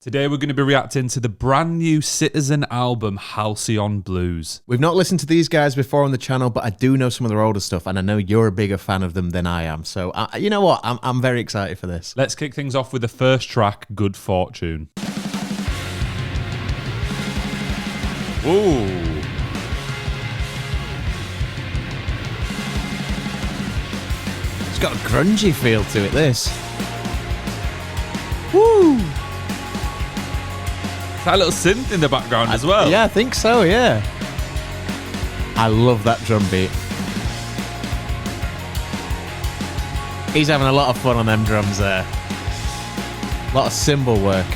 Today we're going to be reacting to the brand new Citizen album, Halcyon Blues. We've not listened to these guys before on the channel, but I do know some of their older stuff, and I know you're a bigger fan of them than I am. So, you know what? I'm very excited for this. Let's kick things off with the first track, Good Fortune. Ooh. It's got a grungy feel to it, this. Woo! That little synth in the background as well. Yeah, I think so, yeah. I love that drum beat. He's having a lot of fun on them drums there. A lot of cymbal work.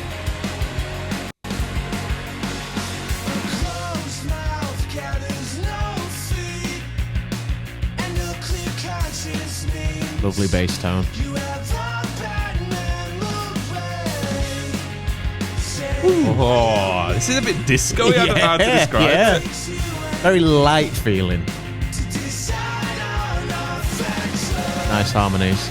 Lovely bass tone. Oh, this is a bit disco-y. I don't know how to describe it. Very light feeling. Nice harmonies.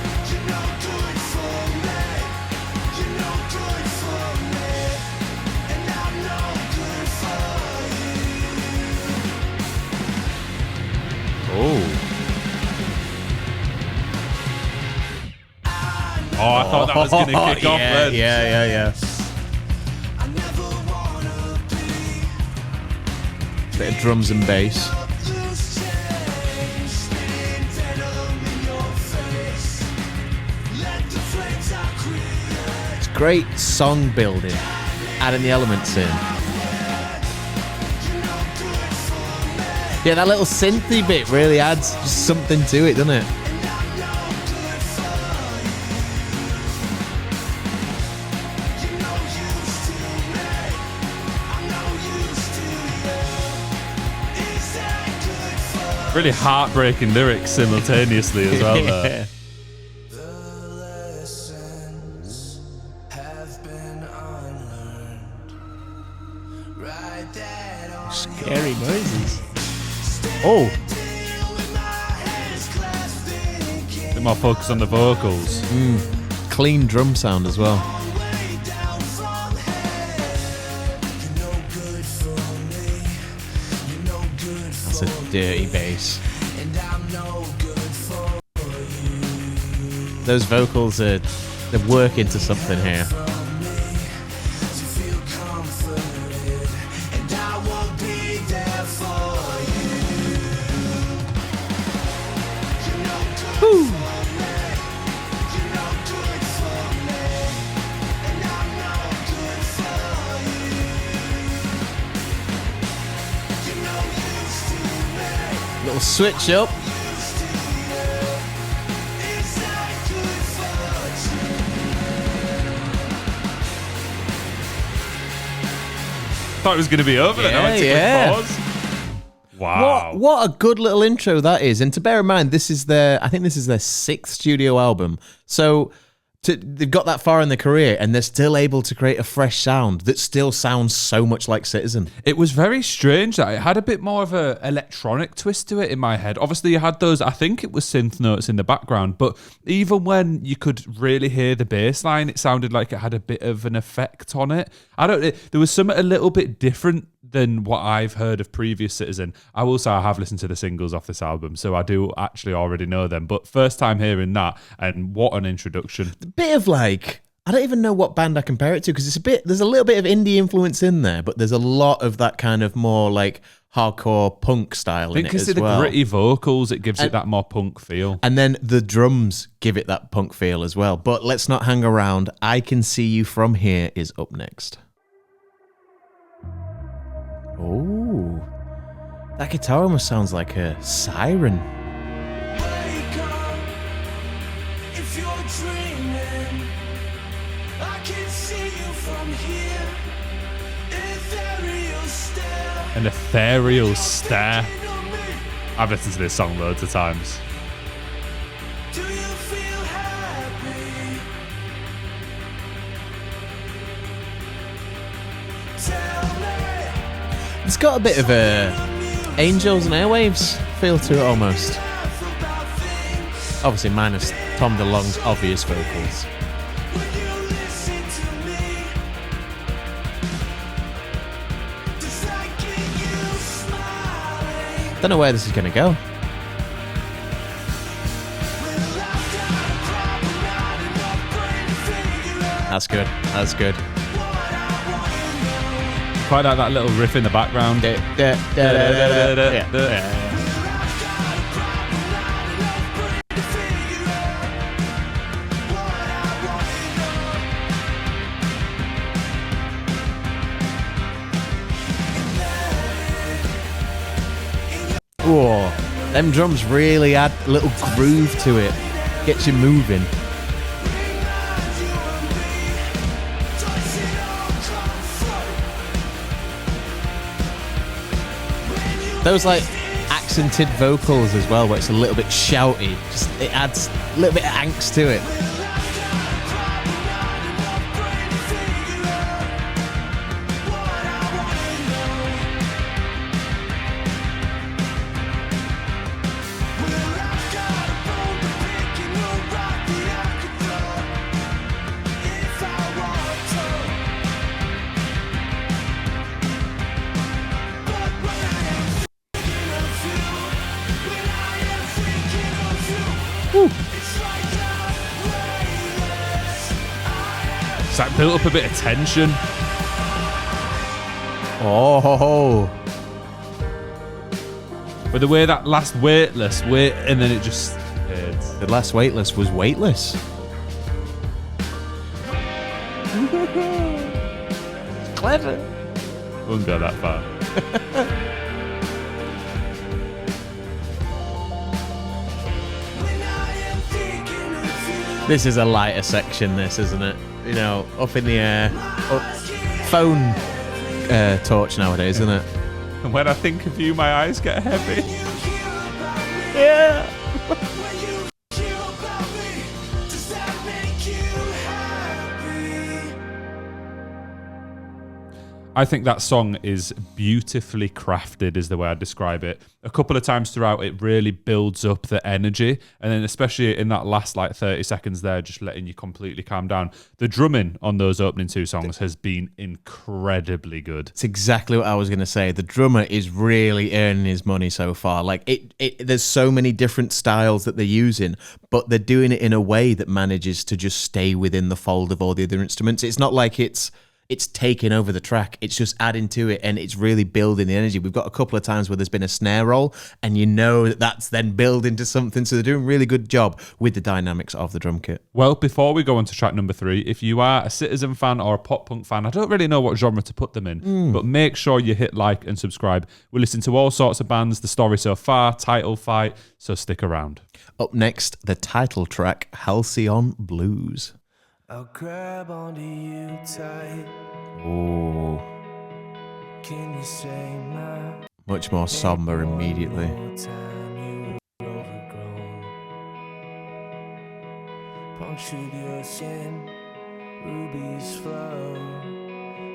Oh, I thought that was going to kick off then. Yeah. Bit of drums and bass. It's great song building, adding the elements in. Yeah, that little synthy bit really adds just something to it, doesn't it? Really heartbreaking lyrics simultaneously as well. Yeah. Scary noises. Oh. A bit more focus on the vocals. Clean drum sound as well. That's a dirty bass. Those vocals they're working to something here. Woo. Little switch up. Thought it was going to be over then. I went to quick pause. Wow. What a good little intro that is. And to bear in mind, I think this is their 6th studio album. So they've got that far in their career and they're still able to create a fresh sound that still sounds so much like Citizen. It was very strange that it had a bit more of an electronic twist to it in my head. Obviously, you had those, I think it was synth notes in the background, but even when you could really hear the bass line, it sounded like it had a bit of an effect on it. There was something a little bit different than what I've heard of previous Citizen. I will say I have listened to the singles off this album, so I do actually already know them. But first time hearing that, and what an introduction. A bit of like, I don't even know what band I compare it to, because there's a little bit of indie influence in there, but there's a lot of that kind of more like hardcore punk style in it as well. Because of the gritty vocals, it gives it that more punk feel. And then the drums give it that punk feel as well. But let's not hang around. I Can See You From Here is up next. Oh, that guitar almost sounds like a siren. Wake up, if you're dreaming, I can see you from here. Ethereal stare. An ethereal stare. I've listened to this song loads of times. Do you feel happy? Tell me. It's got a bit of a Angels and Airwaves feel to it almost. Obviously minus Tom DeLonge's obvious vocals. Don't know where this is going to go. That's good. That's good. Quite like that little riff in the background. Yeah. Whoa, them drums really add a little groove to it. Gets you moving. Those like accented vocals as well, where it's a little bit shouty. Just it adds a little bit of angst to it. It's like built up a bit of tension. Oh, But the way that last weightless wait, and then it just hits. the last weightless was weightless. Clever. Wouldn't go that far. This is a lighter section, this, isn't it? You know, up in the air. Phone torch nowadays, isn't it? And when I think of you, my eyes get heavy. Yeah. I think that song is beautifully crafted, is the way I describe it. A couple of times throughout, it really builds up the energy. And then especially in that last like 30 seconds there, just letting you completely calm down. The drumming on those opening two songs has been incredibly good. It's exactly what I was going to say. The drummer is really earning his money so far. Like there's so many different styles that they're using, but they're doing it in a way that manages to just stay within the fold of all the other instruments. It's not like it's taking over the track. It's just adding to it, and it's really building the energy. We've got a couple of times where there's been a snare roll, and you know that that's then building to something. So they're doing a really good job with the dynamics of the drum kit. Well, before we go on to track number 3, if you are a Citizen fan or a pop punk fan, I don't really know what genre to put them in, but make sure you hit like and subscribe. We listen to all sorts of bands, The Story So Far, Title Fight, so stick around. Up next, the title track, Halcyon Blues. I'll grab onto you tight. Oh, Can you say my much more somber immediately. more time you were overgrown? Punctured your skin, rubies flow.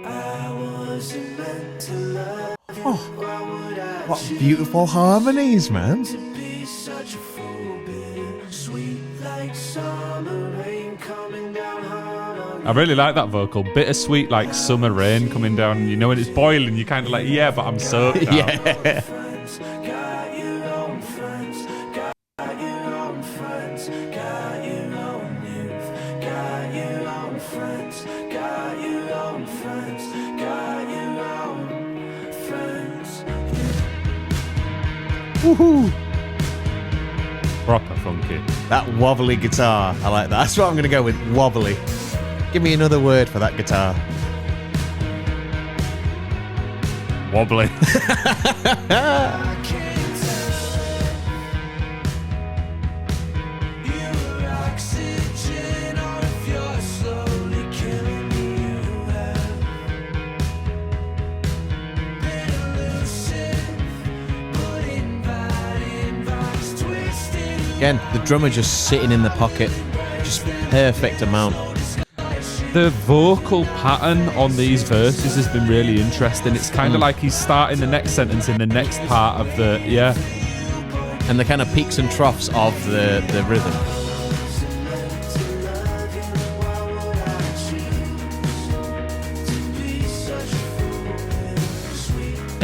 I wasn't meant to love you. Why would I What beautiful harmonies, man. be such a fool? Bitter sweet like summer rain coming down hard on I really like that vocal. Bittersweet like summer rain coming down. You know, when it's boiling, you're kind of like, yeah, but I'm soaked now. Yeah. friends. Got your own friends. Got your own friends. Got your own youth. Got your own friends. Got your own friends. Got your own friends. Woohoo. Proper funky. That wobbly guitar. I like that. That's what I'm going to go with. Wobbly. Give me another word for that guitar. Wobbly. I can't tell you're oxygen or if you're slowly killing me. You have been elusive, but inviting vibes twisted. Again, the drummer just sitting in the pocket. Just perfect amount. The vocal pattern on these verses has been really interesting. It's kind of like he's starting the next sentence in the next part of the, yeah. And the kind of peaks and troughs of the rhythm.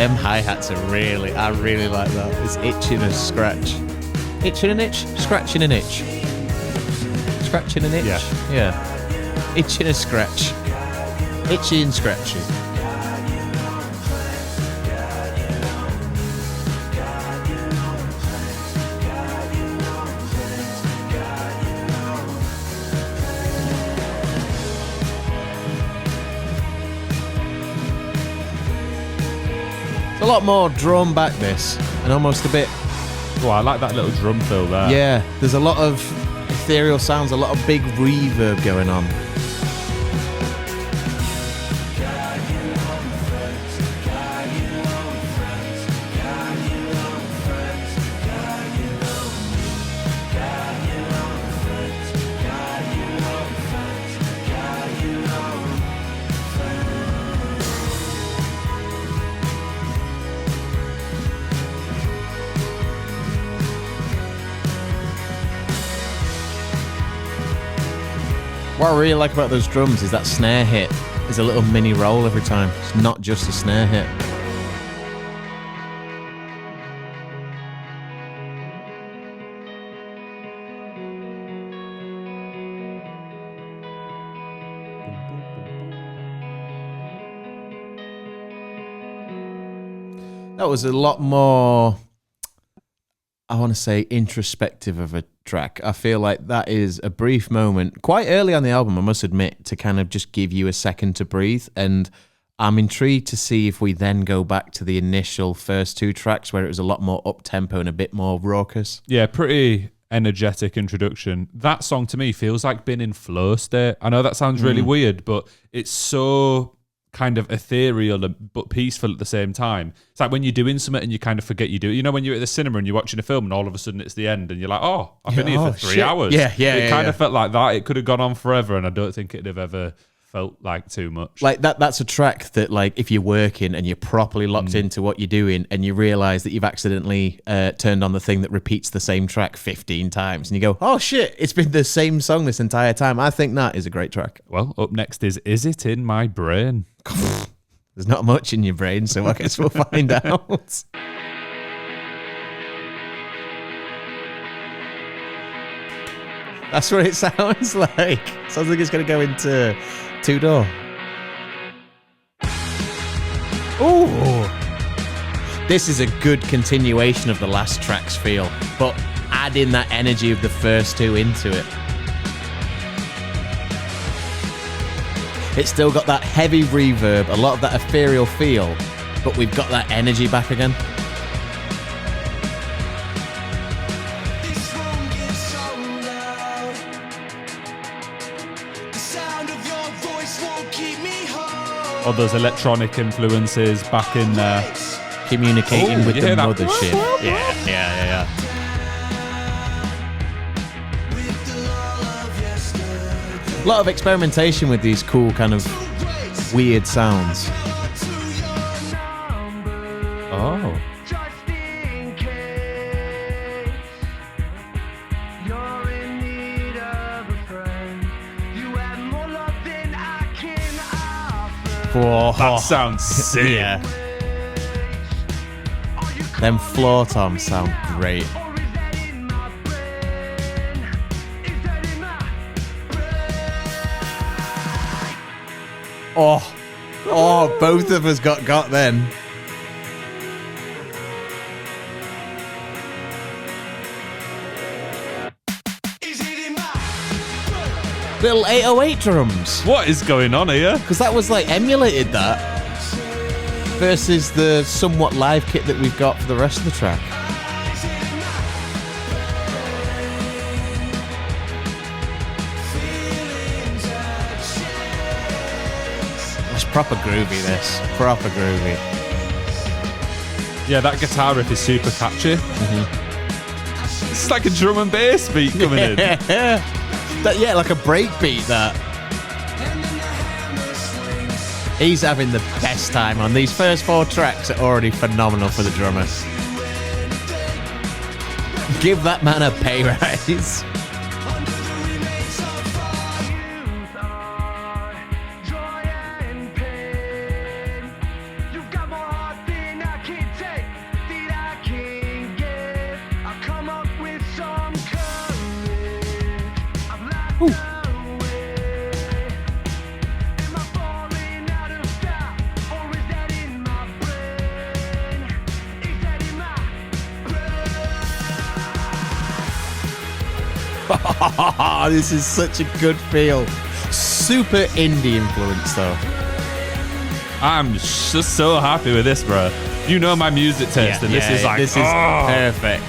Them hi-hats are really, I really like that. It's itching a scratch. Itching an itch? Scratching an itch. Scratching an itch? Yeah. Itching a scratch. Itchy and scratchy. A lot more drawn back this, and almost a bit. Oh, I like that little drum fill there. Yeah, there's a lot of ethereal sounds, a lot of big reverb going on. What I really like about those drums is that snare hit is a little mini roll every time. It's not just a snare hit. That was a lot more, I want to say, introspective of a track. I feel like that is a brief moment, quite early on the album, I must admit, to kind of just give you a second to breathe. And I'm intrigued to see if we then go back to the initial first two tracks where it was a lot more up-tempo and a bit more raucous. Yeah, pretty energetic introduction. That song to me feels like being in flow state. I know that sounds really weird, but it's so kind of ethereal but peaceful at the same time. It's like when you're doing something and you kind of forget you do it. You know, when you're at the cinema and you're watching a film and all of a sudden it's the end and you're like, oh, I've been here for 3 hours. It kind of felt like that. It could have gone on forever, and I don't think it'd have ever felt like too much. Like that's a track that, like, if you're working and you're properly locked into what you're doing and you realize that you've accidentally turned on the thing that repeats the same track 15 times and you go, oh shit, it's been the same song this entire time. I think that is a great track. Well, up next is It in My Brain? There's not much in your brain, so I guess we'll find out. That's what it sounds like. Sounds like it's going to go into two-door. Ooh. This is a good continuation of the last track's feel, but adding that energy of the first two into it. It's still got that heavy reverb, a lot of that ethereal feel, but we've got that energy back again. All those electronic influences back in there. Communicating with the mothership. Yeah. A lot of experimentation with these cool kind of weird sounds. Oh. Whoa. That sounds sick. Yeah. Them floor toms sound great. Oh, both of us got then. Little 808 drums. What is going on here? Because that was like emulated that versus the somewhat live kit that we've got for the rest of the track. It's proper groovy, this. Proper groovy. Yeah, that guitar riff is super catchy. It's like a drum and bass beat coming in. Yeah, like a break beat, that. He's having the best time on these first 4 tracks. Are already phenomenal for the drummer. Give that man a pay rise. This is such a good feel. Super indie influence, though. I'm just so happy with this, bro. You know my music taste, and this is like, this is perfect.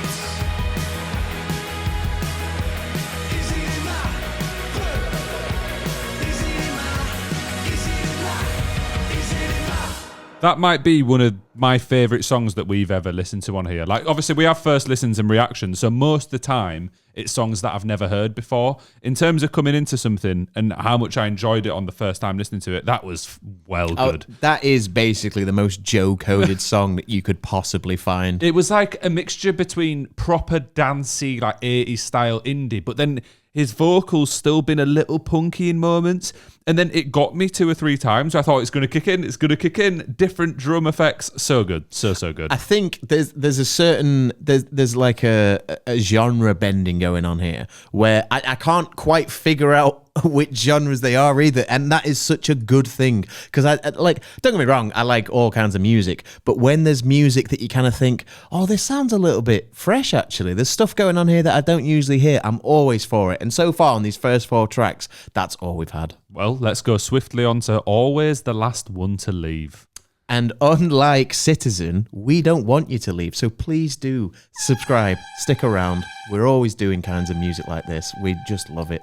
That might be one of my favourite songs that we've ever listened to on here. Like, obviously, we have first listens and reactions, so most of the time, it's songs that I've never heard before. In terms of coming into something and how much I enjoyed it on the first time listening to it, that was good. That is basically the most Joe-coded song that you could possibly find. It was like a mixture between proper dancey, like 80s style indie, but then his vocals still been a little punky in moments. And then it got me 2 or 3 times. I thought it's going to kick in. It's going to kick in. Different drum effects. So good. So good. I think there's a certain... There's like a genre bending going on here where I can't quite figure out which genres they are either. And that is such a good thing. Because I like... Don't get me wrong. I like all kinds of music. But when there's music that you kind of think, oh, this sounds a little bit fresh, actually. There's stuff going on here that I don't usually hear. I'm always for it. And so far on these first 4 tracks, that's all we've had. Well, let's go swiftly on to Always the Last One to Leave. And unlike Citizen, we don't want you to leave. So please do subscribe, stick around. We're always doing kinds of music like this. We just love it.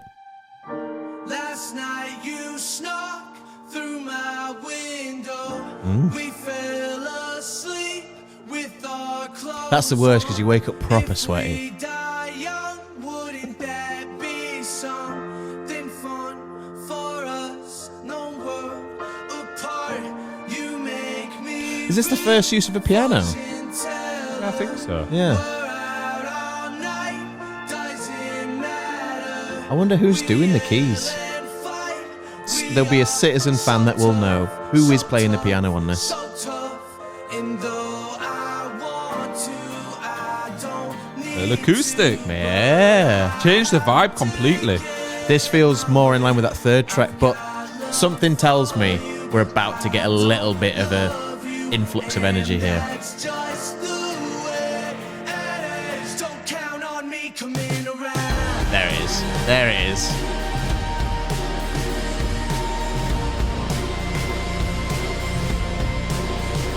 Last night you snuck through my window. We fell asleep with our clothes. That's the worst because you wake up proper sweaty. Is this the first use of a piano? I think so. Yeah. I wonder who's doing the keys. There'll be a Citizen fan that will know who is playing the piano on this. An acoustic. Yeah. Changed the vibe completely. This feels more in line with that third track, but something tells me we're about to get a little bit of a influx of energy here. There it is. There it is.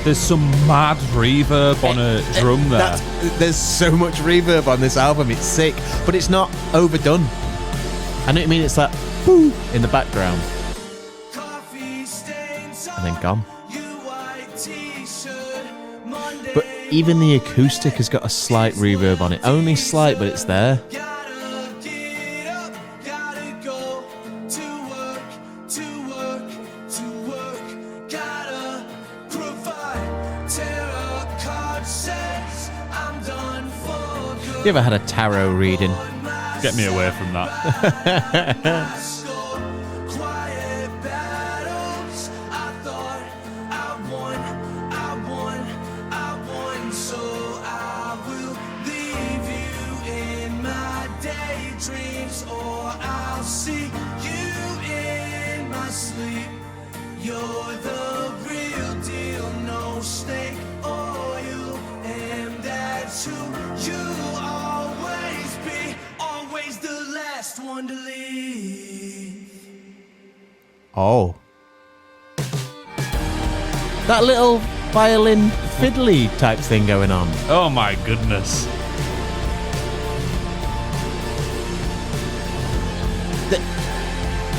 There's some mad reverb on a drum there. There's so much reverb on this album. It's sick, but it's not overdone. I know what you mean. It's that whoo in the background, and then gone. But even the acoustic has got a slight reverb on it. Only slight, but it's there. You ever had a tarot reading? Get me away from that. Oh. That little violin fiddly type thing going on. Oh my goodness.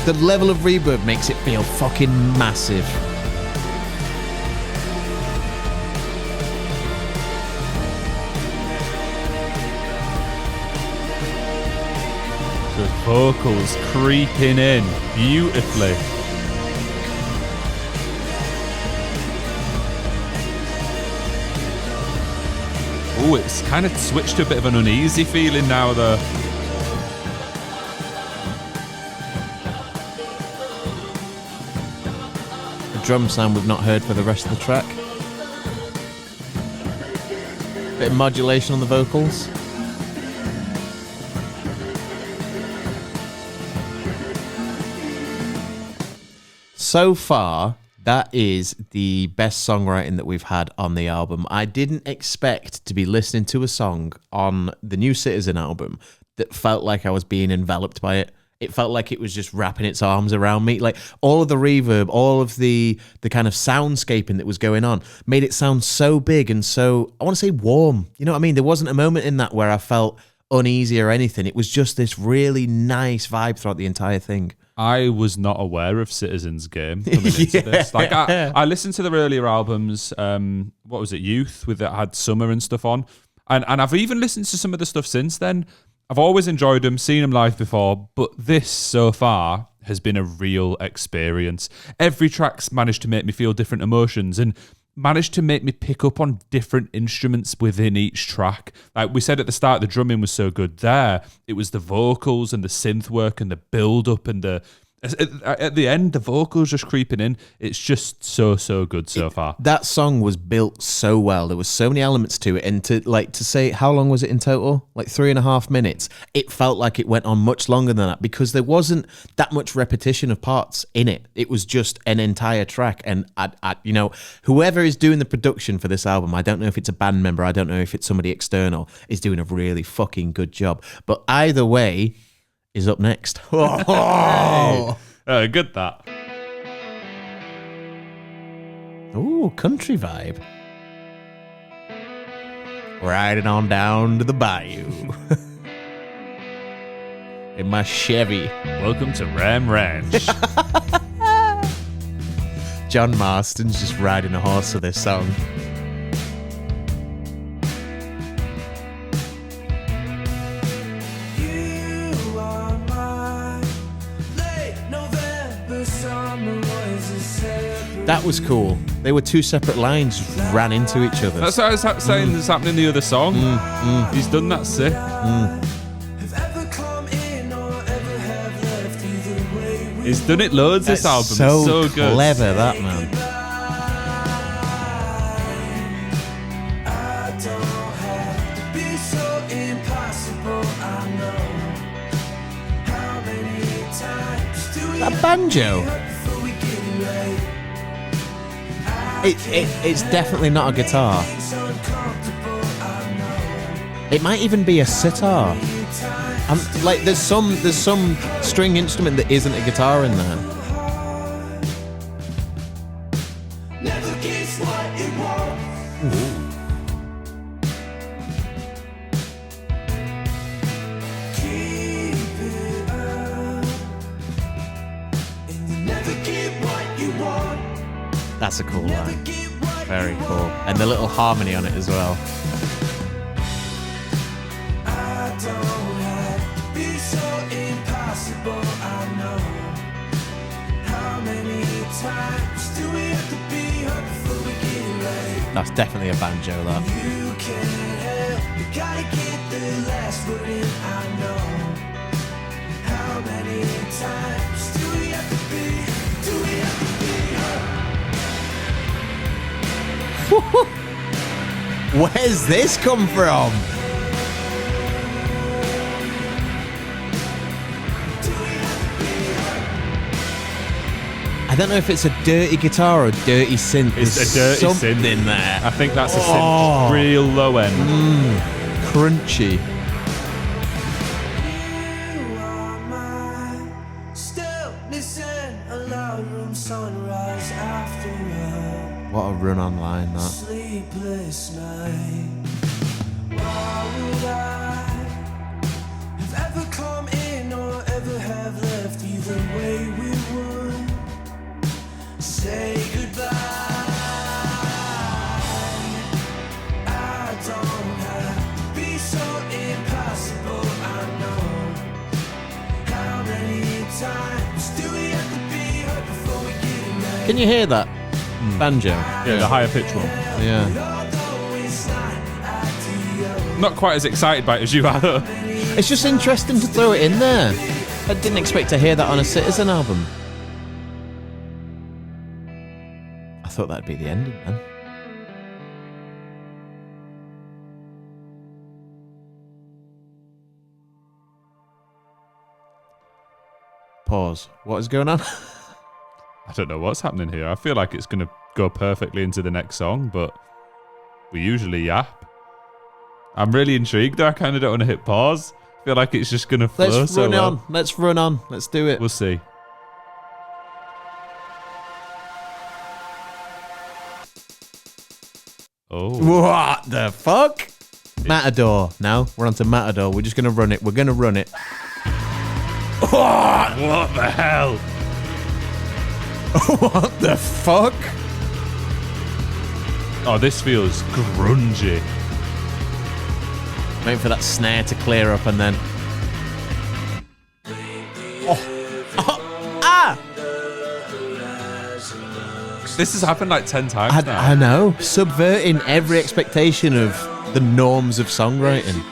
The level of reverb makes it feel fucking massive. The vocals creeping in beautifully. Oh, it's kind of switched to a bit of an uneasy feeling now, though. A drum sound we've not heard for the rest of the track. Bit of modulation on the vocals. So far, that is the best songwriting that we've had on the album. I didn't expect to be listening to a song on the new Citizen album that felt like I was being enveloped by it. It felt like it was just wrapping its arms around me. Like all of the reverb, all of the kind of soundscaping that was going on made it sound so big and so, I want to say warm. You know what I mean? There wasn't a moment in that where I felt uneasy or anything. It was just this really nice vibe throughout the entire thing. I was not aware of Citizen's Game coming into this. Like I listened to the earlier albums. What was it, Youth, with that had Summer and stuff on, and I've even listened to some of the stuff since then. I've always enjoyed them, seen them live before, but this so far has been a real experience. Every track's managed to make me feel different emotions and managed to make me pick up on different instruments within each track. Like we said at the start, the drumming was so good there. It was the vocals and the synth work and the build-up and at the end, the vocals just creeping in. It's just so good so far. That song was built so well. There was so many elements to it. And to say, how long was it in total? Like 3.5 minutes. It felt like it went on much longer than that because there wasn't that much repetition of parts in it. It was just an entire track. And whoever is doing the production for this album, I don't know if it's a band member, I don't know if it's somebody external, is doing a really fucking good job. But either way, is up next. Oh, good that. Ooh, country vibe. Riding on down to the bayou. In my Chevy. Welcome to Ram Ranch. John Marston's just riding a horse for this song. That was cool. They were two separate lines, ran into each other. That's what I was saying that's happening in the other song. He's done that sick. He's done it loads this album. So good. Clever, that man. That banjo. It's definitely not a guitar. It might even be a sitar. There's some string instrument that isn't a guitar in there. That's a cool line. Very cool. And the little harmony on it as well. That's definitely a banjo, that. Where's this come from? I don't know if it's a dirty guitar or a dirty synth. It's a dirty something synth in there. I think that's a synth, real low end. Crunchy. What a run-on line, that. Sleepless night. Why would I have ever come in or ever have left either way we would say goodbye? I don't have to be so impossible, I know. How many times do we have to be hurt before we get it right? Can you hear that? Banjo. Yeah, the higher pitch one. Yeah. Not quite as excited by it as you are, though. It's just interesting to throw it in there. I didn't expect to hear that on a Citizen album. I thought that'd be the ending, man. Pause. What is going on? I don't know what's happening here. I feel like it's going to go perfectly into the next song, but we usually yap. I'm really intrigued. I kind of don't want to hit pause. I feel like it's just going to flow. Let's run on. Let's run on. Let's do it. We'll see. Oh. What the fuck? Matador. Now we're on to Matador. We're just going to run it. We're going to run it. What the hell? What the fuck? Oh, this feels grungy. Waiting for that snare to clear up and then... This has happened like 10 times now. I know. Subverting every expectation of the norms of songwriting.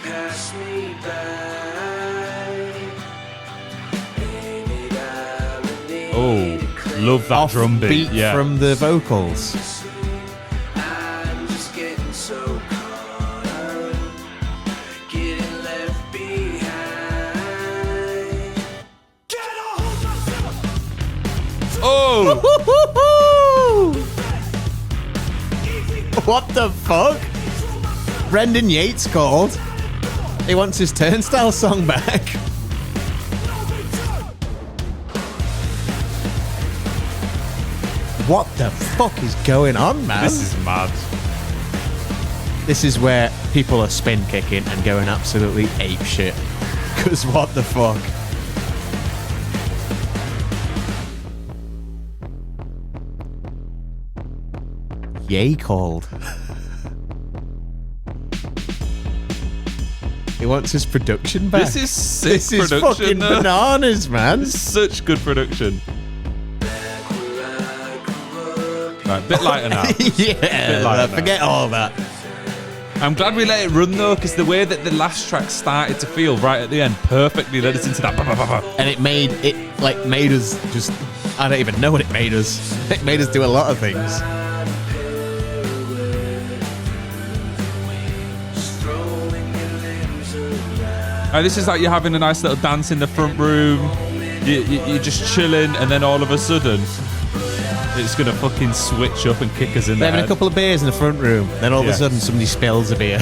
Oh, love that drum beat. Beat Yeah. from the vocals. Oh! What the fuck? Brendan Yates called. He wants his Turnstile song back. What the fuck is going on, man? This is mad. This is where people are spin kicking and going absolutely ape shit. Because what the fuck? Yay called. He wants his production back. This is sick This is production. fucking though. bananas, man. Such good production. Right, bit lighter now. Yeah, lighter now. forget all that. I'm glad we let it run though, because the way that the last track started to feel right at the end perfectly led us into that. And it made us just, I don't even know what it made us. It made us do a lot of things. This is like you're having a nice little dance in the front room. You're just chilling, and then all of a sudden, it's gonna fucking switch up and kick us in the They're having head. a couple of beers in the front room. Then all of a sudden, somebody spills a beer.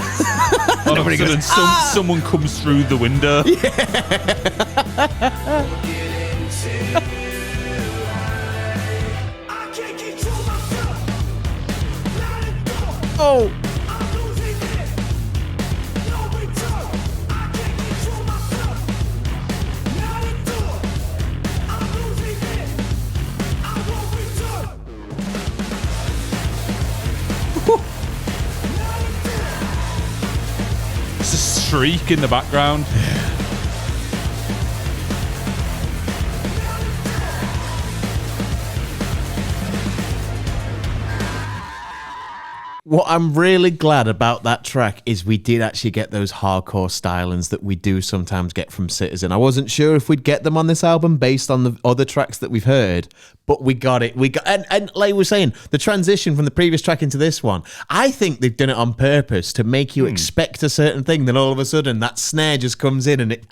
All of a sudden, someone comes through the window. Oh. It's a shriek in the background. What I'm really glad about that track is we did actually get those hardcore stylings that we do sometimes get from Citizen. I wasn't sure if we'd get them on this album based on the other tracks that we've heard, but we got it. And like we were saying, the transition from the previous track into this one, I think they've done it on purpose to make you expect a certain thing. Then all of a sudden that snare just comes in and it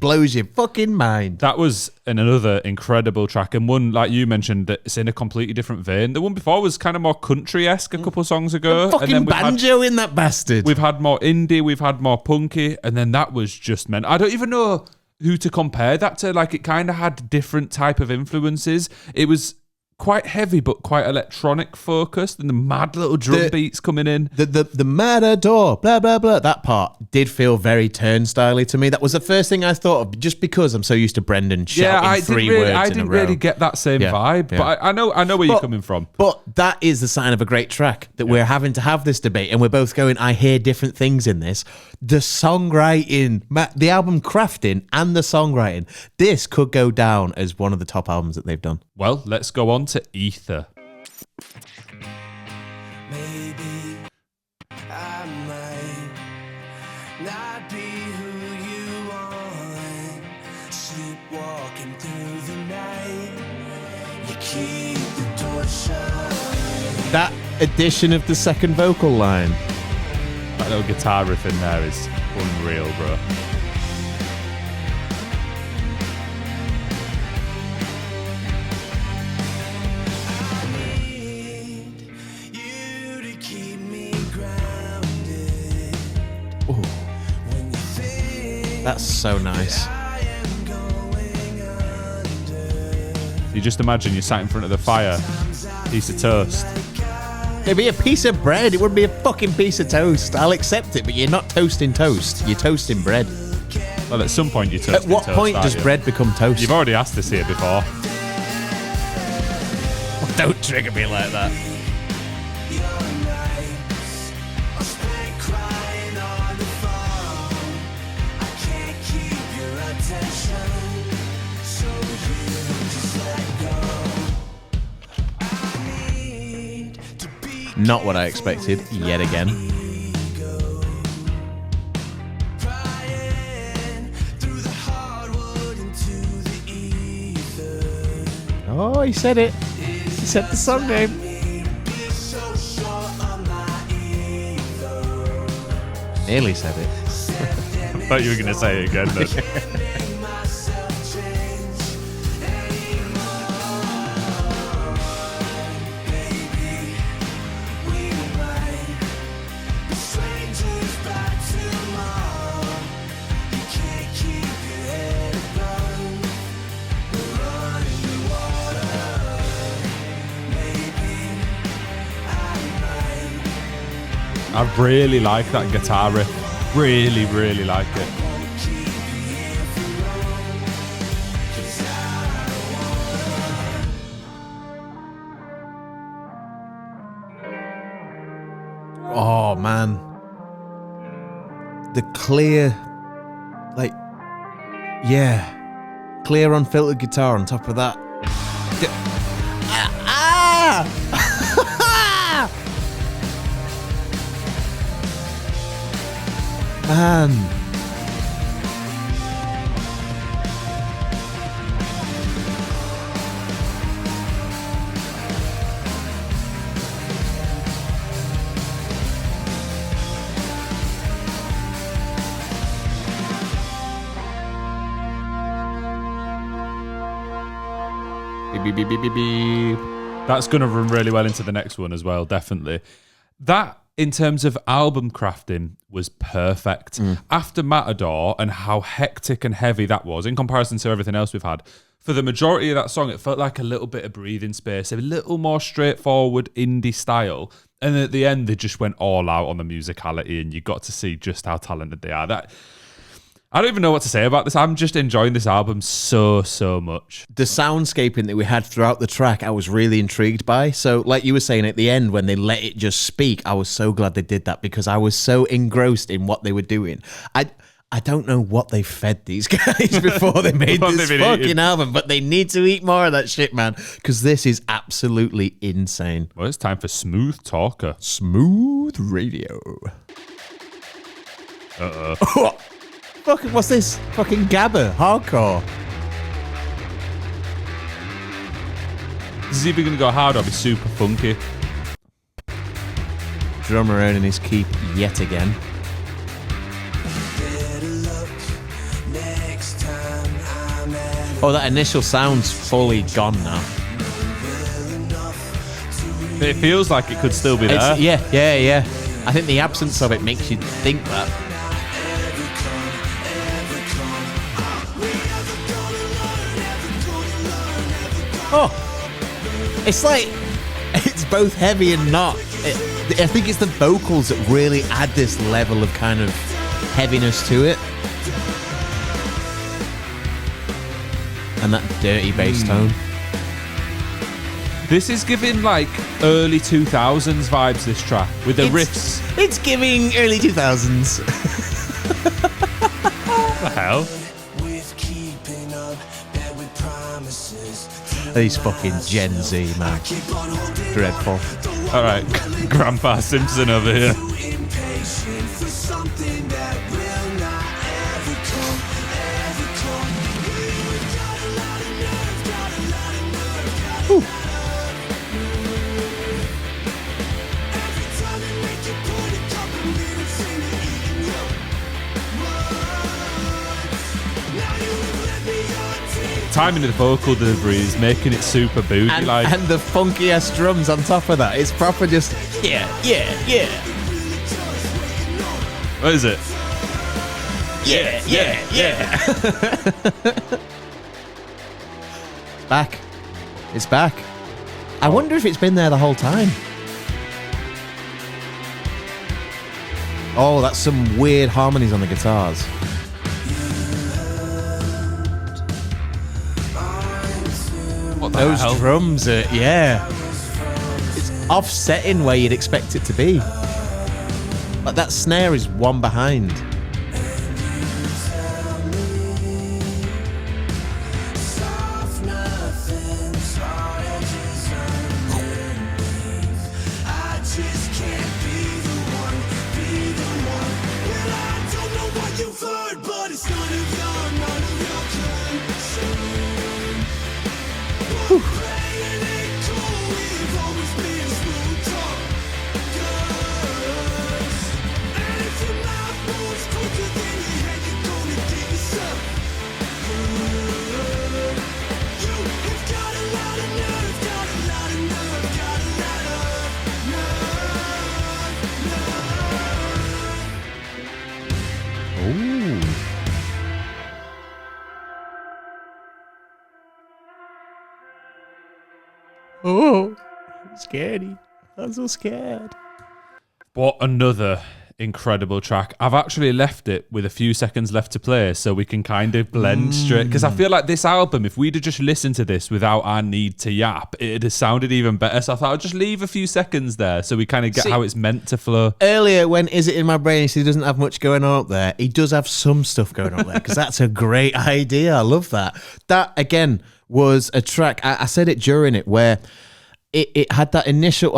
blows your fucking mind. That was another incredible track, and one, like you mentioned, that's in a completely different vein. The one before was kind of more country-esque a couple songs ago. Fucking banjo in that bastard. We've had more indie, we've had more punky, and then that was just meant. I don't even know who to compare that to. Like, it kind of had different type of influences. It was quite heavy, but quite electronic focused, and the mad little drum beats coming in. The Matador, blah, blah, blah. That part did feel very Turnstile-y to me. That was the first thing I thought of, just because I'm so used to Brendan shouting three words in a row. I didn't really get that same vibe, but I know where you're coming from. But that is the sign of a great track, that we're having to have this debate, and we're both going, I hear different things in this. The songwriting, the album crafting and the songwriting, this could go down as one of the top albums that they've done. Well, let's go on to Ether. Maybe I might not be who you want. Sleepwalking through the night. You keep the door shut. That addition of the second vocal line. That little guitar riff in there is unreal, bro. That's so nice. You just imagine you're sat in front of the fire, piece of toast. It'd be a piece of bread. It wouldn't be a fucking piece of toast. I'll accept it, but you're not toasting toast. You're toasting bread. Well, at some point you toast. At what point does bread become toast? You've already asked this here before. Don't trigger me like that. Not what I expected, yet again. Oh, he said it. He said the song name. Nearly said it. I thought you were going to say it again then. I really like that guitar riff. Really, really like it. Oh, man. The clear, like, yeah. Clear unfiltered guitar on top of that. Man. Beep, beep, beep, beep, beep. That's going to run really well into the next one as well, definitely. That, in terms of album crafting, was perfect. After Matador and how hectic and heavy that was in comparison to everything else we've had, for the majority of that song, it felt like a little bit of breathing space, a little more straightforward indie style. And at the end, they just went all out on the musicality, and you got to see just how talented they are. I don't even know what to say about this. I'm just enjoying this album so much. The soundscaping that we had throughout the track, I was really intrigued by. So, like you were saying at the end, when they let it just speak, I was so glad they did that because I was so engrossed in what they were doing. I don't know what they fed these guys before they made this fucking album, but they need to eat more of that shit, man, because this is absolutely insane. Well, it's time for Smooth Talker. Smooth Radio. Uh-oh. Fucking, what's this? Fucking gabber, hardcore. This is either going to go hard or be super funky. Drummer earning his keep yet again. Oh, that initial sound's fully gone now. It feels like it could still be there. Yeah. I think the absence of it makes you think that. Oh, it's like, it's both heavy and not. I think it's the vocals that really add this level of kind of heaviness to it. And that dirty bass tone. This is giving like early 2000s vibes, this track, with the riffs. It's giving early 2000s. What the hell? These fucking Gen Z, man. Dreadful. All right, Grandpa Simpson over here. Ooh. Timing of the vocal delivery is making it super booty, and the funky ass drums on top of that. It's proper just yeah. What is it? Yeah, yeah, yeah. Back. It's back. I wonder if it's been there the whole time. Oh, that's some weird harmonies on the guitars. What the Those hell? drums are, yeah. It's offsetting where you'd expect it to be. Like that snare is one behind. Oh, I'm scaredy. I'm so scared. What another incredible track. I've actually left it with a few seconds left to play so we can kind of blend straight. Because I feel like this album, if we'd have just listened to this without our need to yap, it'd have sounded even better. So I thought I'd just leave a few seconds there so we kind of get how it's meant to flow. Earlier, when Is It In My Brain, he doesn't have much going on up there. He does have some stuff going on there because that's a great idea. I love that. That, again, was a track. I said it during it where it had that initial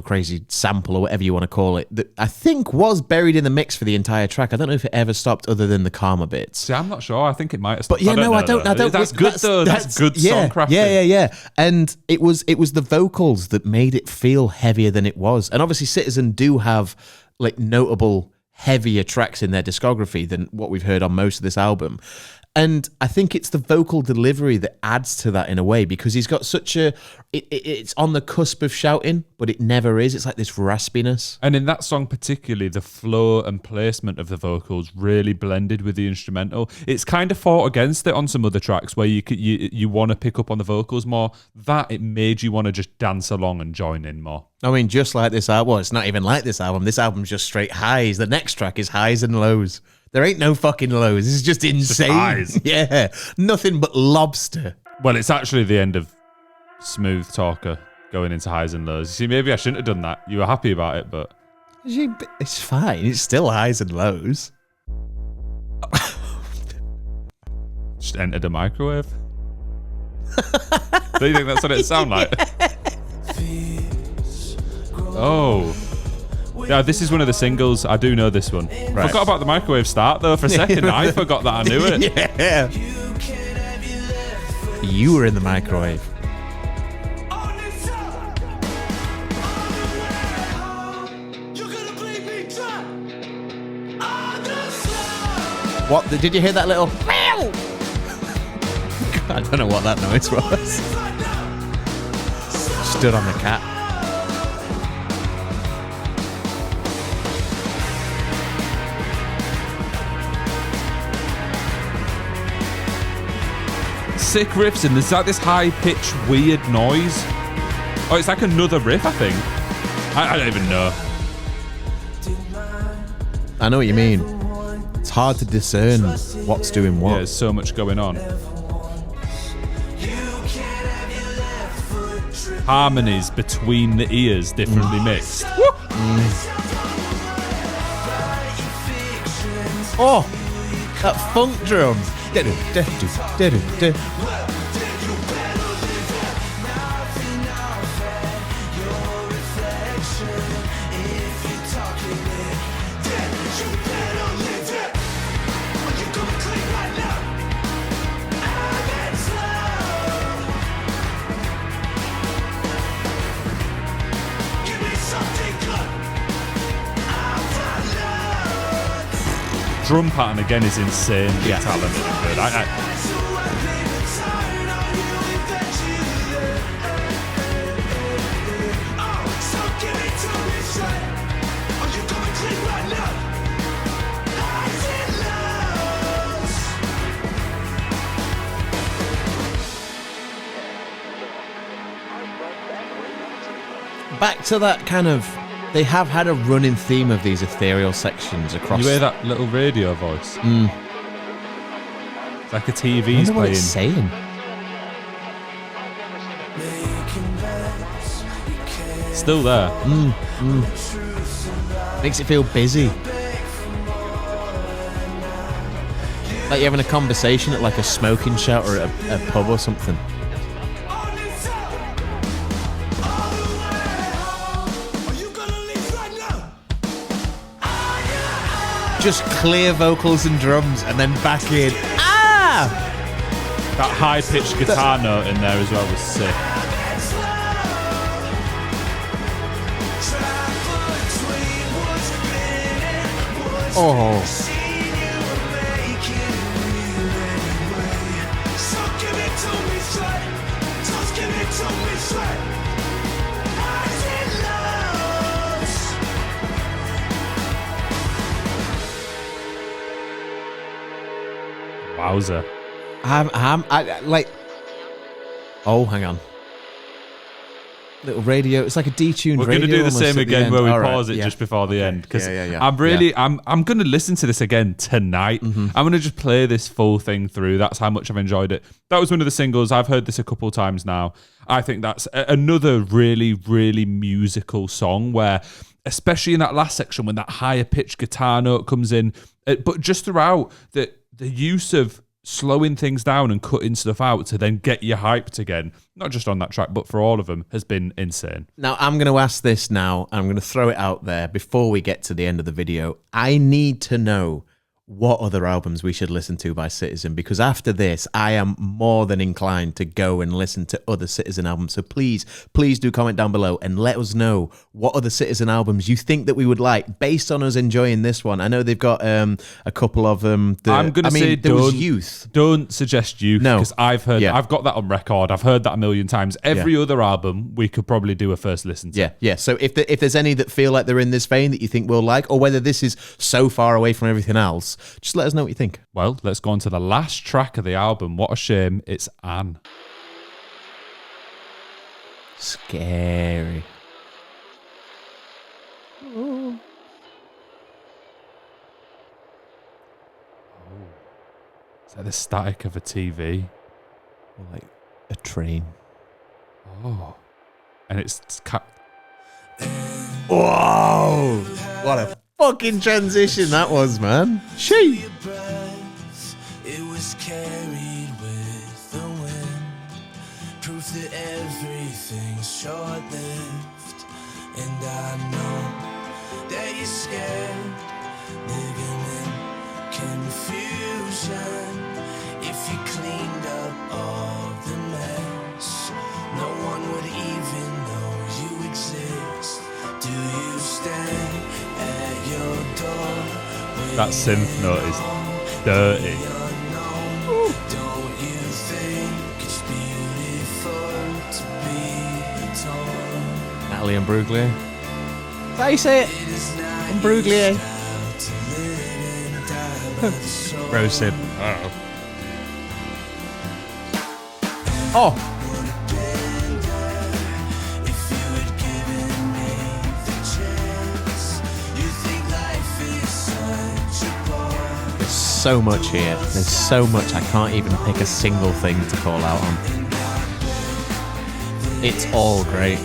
crazy sample or whatever you want to call it that I think was buried in the mix for the entire track. I don't know if it ever stopped other than the calmer bits. See, I'm not sure. I think it might have But stopped. yeah, I don't. That's good though. That's good songcrafting. Yeah. And it was the vocals that made it feel heavier than it was. And obviously Citizen do have like notable heavier tracks in their discography than what we've heard on most of this album. And I think it's the vocal delivery that adds to that in a way because he's got such a... It's on the cusp of shouting, but it never is. It's like this raspiness. And in that song particularly, the flow and placement of the vocals really blended with the instrumental. It's kind of fought against it on some other tracks where you want to pick up on the vocals more. That, it made you want to just dance along and join in more. I mean, just like this album. Well, it's not even like this album. This album's just straight highs. The next track is highs and lows. There ain't no fucking lows. This is just insane. highs. Yeah. Nothing but lobster. Well, it's actually the end of Smooth Talker going into highs and lows. See, maybe I shouldn't have done that. You were happy about it, but... It's fine. It's still highs and lows. Just entered a microwave. Do you think that's what it sound like? Oh. Yeah, this is one of the singles. I do know this one. Right. Forgot about the microwave start, though, for a second. I forgot that I knew it. Yeah. You were in the microwave. What? Did you hear that little... I don't know what that noise was. Stood on the cat. Sick riffs, and there's like this high-pitched weird noise. Oh, it's like another riff, I think. I don't even know. I know what you mean. It's hard to discern what's doing what. Yeah, there's so much going on. Harmonies between the ears differently mixed. Oh, that funk drum. Drum pattern again is insane. Yeah. Talented and good. So that kind of, they have had a running theme of these ethereal sections across. You hear that little radio voice? It's like a I TV's wonder what playing. it's saying. Still there. Makes it feel busy. Like you're having a conversation at like a smoking shop or at a pub or something. Just clear vocals and drums and then back in. Ah! That high-pitched guitar note in there as well was sick. Oh. Wowzer. I like. Oh, hang on. Little radio. It's like a detuned radio. We're going to do the almost same at the again end. where we All right, pause it yeah. just before the end because Yeah. I'm really I'm going to listen to this again tonight. I'm going to just play this full thing through. That's how much I've enjoyed it. That was one of the singles. I've heard this a couple times now. I think that's another really, really musical song where, especially in that last section when that higher pitched guitar note comes in, but just throughout the use of slowing things down and cutting stuff out to then get you hyped again, not just on that track, but for all of them, has been insane. Now, I'm going to ask this now. I'm going to throw it out there before we get to the end of the video. I need to know what other albums we should listen to by Citizen, because after this, I am more than inclined to go and listen to other Citizen albums. So please do comment down below and let us know what other Citizen albums you think that we would like based on us enjoying this one. I know they've got a couple of them. I'm going to say there was Youth. Don't suggest Youth, No. because I've heard, Yeah. I've got that on record. I've heard that a million times. Every other album we could probably do a first listen to. Yeah. So if there's any that feel like they're in this vein that you think we'll like, or whether this is so far away from everything else, just let us know what you think. Well, let's go on to the last track of the album. What a shame. It's Anne. Scary. Is that the static of a TV? Or like a train. Oh. And it's Whoa! What a fucking transition that was, man. She. It was carried with the wind, proof that everything's short-lived. And I know that you're scared, living in confusion. If you cleaned up all the mess, no one would even know you exist. Do you stand at your door? that synth note is dirty. Don't you think it's beautiful to be torn? Natalie Imbruglia. Is that how you say it? Imbruglia. Rose said, Oh. There's so much here. There's so much I can't even pick a single thing to call out on. It's all great.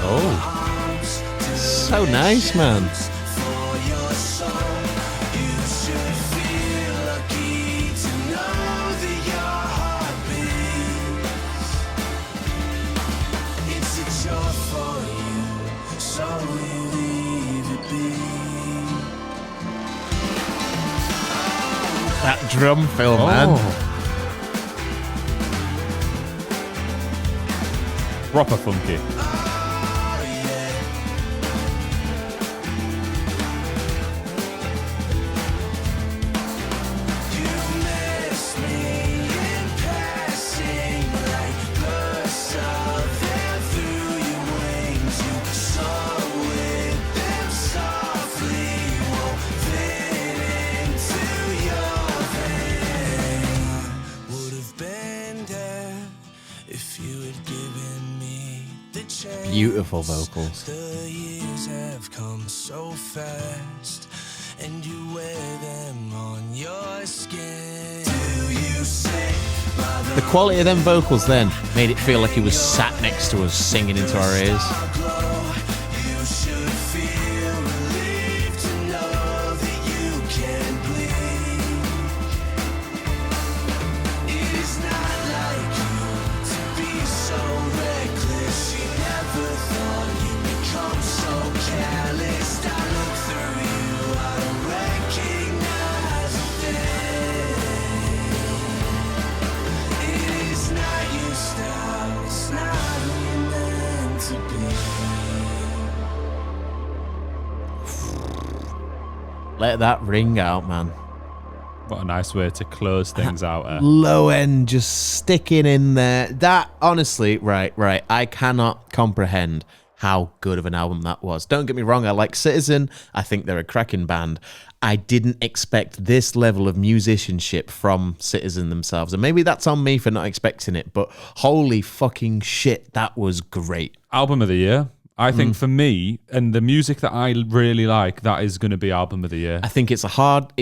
Oh, so nice, man. That drum fill, man. proper funky. Beautiful vocals. The years have come so fast, and you wear them on your skin. Do you say The quality of them vocals then made it feel like he was sat next to us singing into our ears. glow? You should feel relieved to know that you can bleed. It is not like you to be so reckless. You never thought you'd become so callous. I look through you, I don't recognize a thing. It is not your style, it's not who you're meant to be. Let that ring out, man. What a nice way to close things out. Low end just sticking in there. That, honestly, right. I cannot comprehend how good of an album that was. Don't get me wrong, I like Citizen. I think they're a cracking band. I didn't expect this level of musicianship from Citizen themselves. And maybe that's on me for not expecting it, but holy fucking shit, that was great. Album of the year. I think for me, and the music that I really like, that is going to be album of the year. I think it's a hard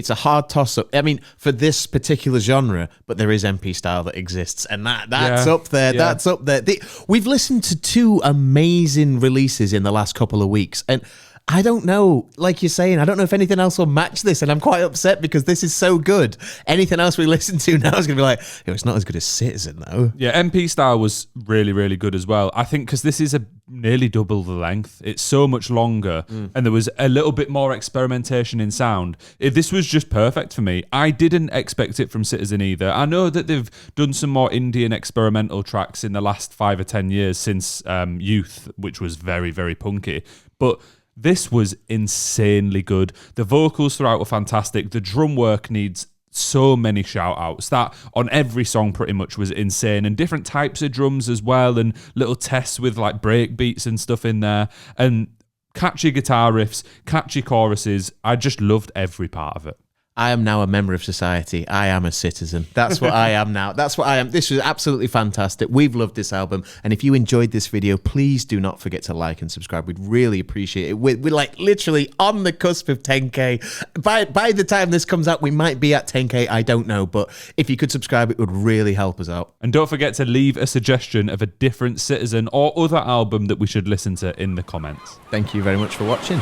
toss up. I mean, for this particular genre, but there is MP style that exists, and that's up there. Yeah. That's up there. We've listened to two amazing releases in the last couple of weeks, and I don't know, like you're saying, I don't know if anything else will match this, and I'm quite upset because this is so good. Anything else we listen to now is going to be like, it's not as good as Citizen, though. Yeah, MP style was really, really good as well. I think because this is nearly double the length. It's so much longer, and there was a little bit more experimentation in sound. This was just perfect for me. I didn't expect it from Citizen either. I know that they've done some more indie and experimental tracks in the last 5 or 10 years since Youth, which was very, very punky. But this was insanely good. The vocals throughout were fantastic. The drum work needs so many shout outs. That on every song pretty much was insane, and different types of drums as well, and little tests with like break beats and stuff in there, and catchy guitar riffs, catchy choruses. I just loved every part of it. I am now a member of society. I am a citizen. That's what I am now. That's what I am. This was absolutely fantastic. We've loved this album. And if you enjoyed this video, please do not forget to like and subscribe. We'd really appreciate it. We're like literally on the cusp of 10K. By the time this comes out, we might be at 10K. I don't know. But if you could subscribe, it would really help us out. And don't forget to leave a suggestion of a different Citizen or other album that we should listen to in the comments. Thank you very much for watching.